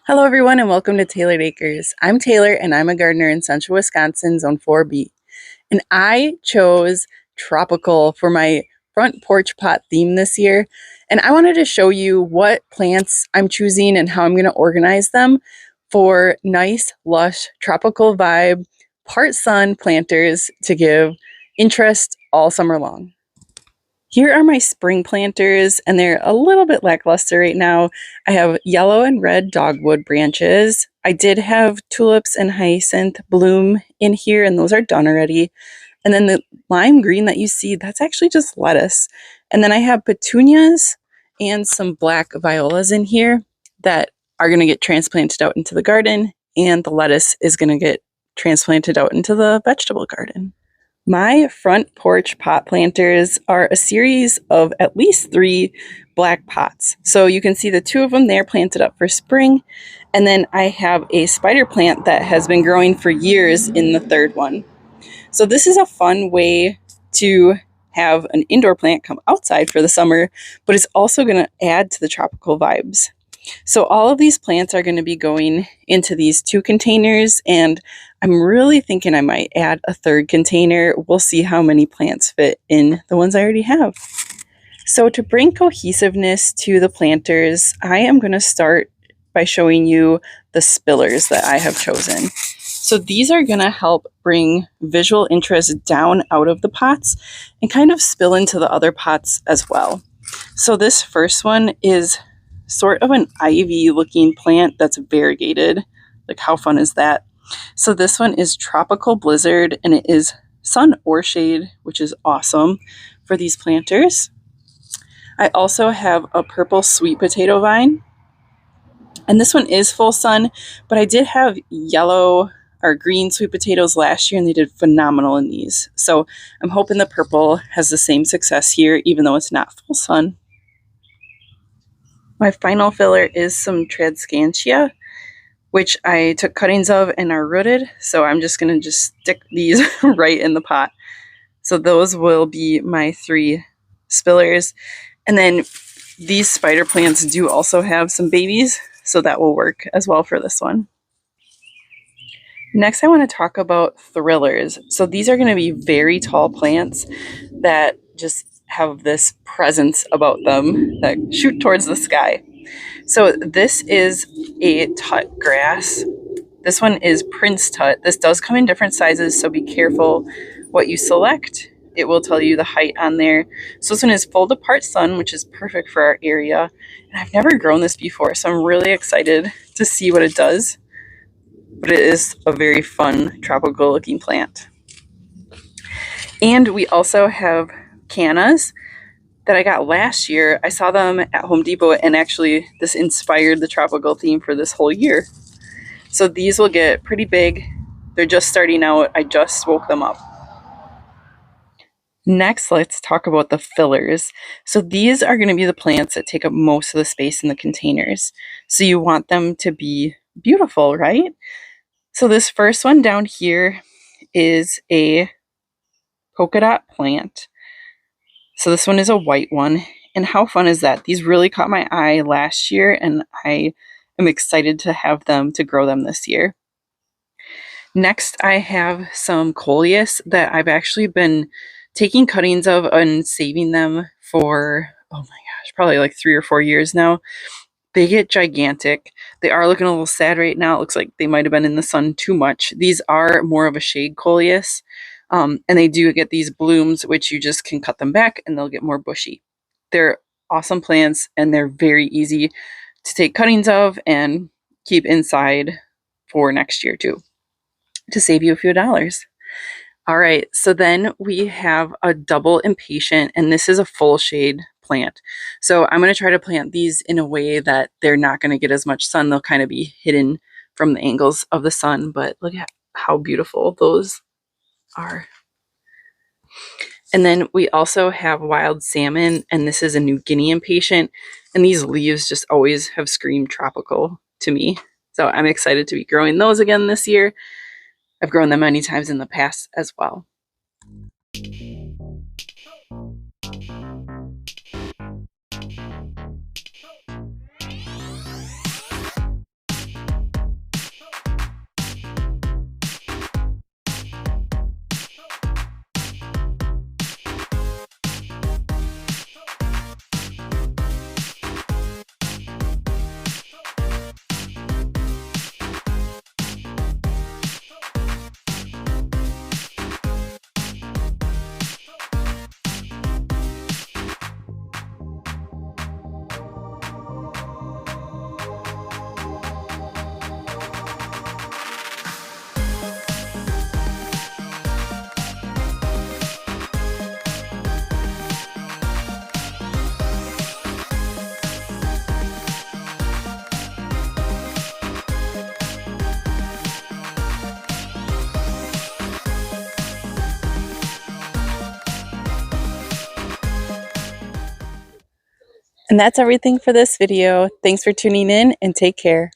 Hello, everyone, and welcome to Tailored Acres. I'm Taylor, and I'm a gardener in central Wisconsin, Zone 4B. And I chose tropical for my front porch pot theme this year. And I wanted to show you what plants I'm choosing and how I'm going to organize them for nice, lush, tropical vibe, part sun planters to give interest all summer long. Here are my spring planters, and they're a little bit lackluster right now. I have yellow and red dogwood branches. I did have tulips and hyacinth bloom in here, and those are done already. And then the lime green that you see, that's actually just lettuce. And then I have petunias and some black violas in here that are going to get transplanted out into the garden, and the lettuce is going to get transplanted out into the vegetable garden. My front porch pot planters are a series of at least 3 black pots. So you can see the 2 of them there planted up for spring. And then I have a spider plant that has been growing for years in the 3rd one. So this is a fun way to have an indoor plant come outside for the summer, but it's also going to add to the tropical vibes. So all of these plants are going to be going into these 2 containers, and I'm really thinking I might add a 3rd container. We'll see how many plants fit in the ones I already have. So to bring cohesiveness to the planters, I am going to start by showing you the spillers that I have chosen. So these are going to help bring visual interest down out of the pots and kind of spill into the other pots as well. So this first one is sort of an ivy looking plant that's variegated. Like, how fun is that? So this one is Tropical Blizzard, and it is sun or shade, which is awesome for these planters. I also have a purple sweet potato vine, and this one is full sun, but I did have yellow or green sweet potatoes last year, and they did phenomenal in these. So I'm hoping the purple has the same success here, even though it's not full sun. My final filler is some Tradescantia, which I took cuttings of and are rooted. So I'm just going to stick these right in the pot. So those will be my 3 spillers. And then these spider plants do also have some babies, so that will work as well for this one. Next, I want to talk about thrillers. So these are going to be very tall plants that just have this presence about them that shoot towards the sky. So this is a tut grass. This one is Prince Tut. This does come in different sizes, so be careful what you select. It will tell you the height on there. So this one is full to part sun, which is perfect for our area. And I've never grown this before, so I'm really excited to see what it does. But it is a very fun tropical looking plant. And we also have cannas that I got last year. I saw them at Home Depot, and actually this inspired the tropical theme for this whole year. So these will get pretty big. They're just starting out. I just woke them up. Next, let's talk about the fillers. So these are going to be the plants that take up most of the space in the containers. So you want them to be beautiful, right? So this first one down here is a polka dot plant. So this one is a white one. And how fun is that? These really caught my eye last year, and I am excited to have them, to grow them this year. Next, I have some coleus that I've actually been taking cuttings of and saving them for, oh my gosh, probably like 3 or 4 years now. They get gigantic. They are looking a little sad right now. It looks like they might have been in the sun too much. These are more of a shade coleus, and they do get these blooms, which you just can cut them back and they'll get more bushy. They're awesome plants, and they're very easy to take cuttings of and keep inside for next year too, to save you a few dollars. All right, so then we have a double impatient, and this is a full shade plant. So I'm going to try to plant these in a way that they're not going to get as much sun. They'll kind of be hidden from the angles of the sun, but look at how beautiful those are. And then we also have wild salmon, and this is a New Guinea impatient, and these leaves just always have screamed tropical to me. So I'm excited to be growing those again this year. I've grown them many times in the past as well. And that's everything for this video. Thanks for tuning in and take care.